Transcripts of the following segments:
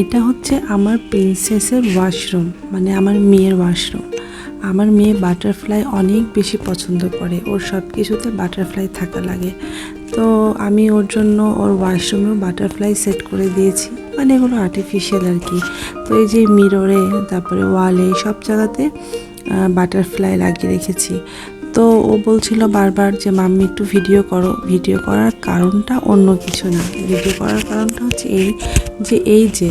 এটা হচ্ছে আমার প্রিন্সেসের ওয়াশরুম, মানে আমার মেয়ের ওয়াশরুম। আমার মেয়ে বাটারফ্লাই অনেক বেশি পছন্দ করে, ওর সব কিছুতে বাটারফ্লাই থাকা লাগে। তো আমি ওর জন্য ওর ওয়াশরুমেও বাটারফ্লাই সেট করে দিয়েছি, মানে এগুলো আর্টিফিশিয়াল আর কি। তো এই যে মিররে, তারপরে ওয়ালে, সব জায়গাতে বাটারফ্লাই লাগিয়ে রেখেছি। তো ও বলছিল বারবার যে মাম্মি একটু ভিডিও করো। ভিডিও করার কারণটা অন্য কিছু না, ভিডিও করার কারণটা হচ্ছে এই যে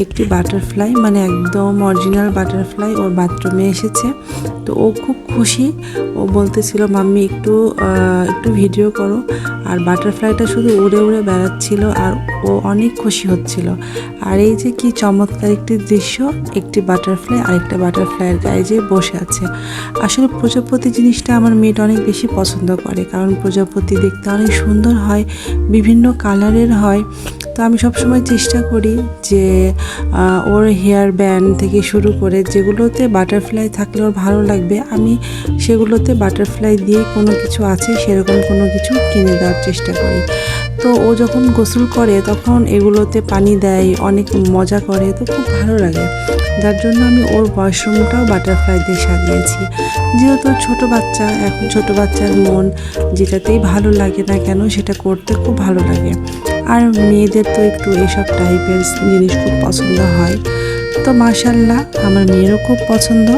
একটি বাটারফ্লাই, মানে একদম অরিজিনাল বাটারফ্লাই ওর বাথরুমে এসেছে। তো ও খুব খুশি, ও বলতেছিল মাম্মি একটু ভিডিও করো। আর বাটারফ্লাইটা শুধু উড়ে উড়ে বেড়াচ্ছিল আর ও অনেক খুশি হচ্ছিল। আর এই যে কি চমৎকার একটি দৃশ্য, একটি বাটারফ্লাই আরেকটা বাটারফ্লাইয়ের গায়ে যে বসে আছে। আসলে প্রজাপতি জিনিসটা আমার মেয়েটা অনেক বেশি পছন্দ করে, কারণ প্রজাপতি দেখতে অনেক সুন্দর হয়, বিভিন্ন কালারের হয়। তো আমি সবসময় চেষ্টা করি যে ওর হেয়ার ব্যান্ড থেকে শুরু করে যেগুলোতে বাটারফ্লাই থাকলে ওর ভালো লাগবে, আমি সেগুলোতে বাটারফ্লাই দিয়ে কোনো কিছু আছে সেরকম কোনো কিছু কিনে দেওয়ার চেষ্টা করি। তো ও যখন গোসল করে তখন এগুলোতে পানি দেয়, অনেক মজা করে, তো খুব ভালো লাগে। যার জন্য আমি ওর ওয়াশরুমটাও বাটারফ্লাই দিয়ে সাজিয়েছি। যেহেতু ছোট বাচ্চা, এখন ছোট বাচ্চার মন যেটাতেই ভালো লাগে না কেন সেটা করতে খুব ভালো লাগে। আর মেয়েদের তো একটু এসব টাইপের জিনিস খুব পছন্দ হয়। তো মাশাআল্লাহ আমার মেয়েরও খুব পছন্দ।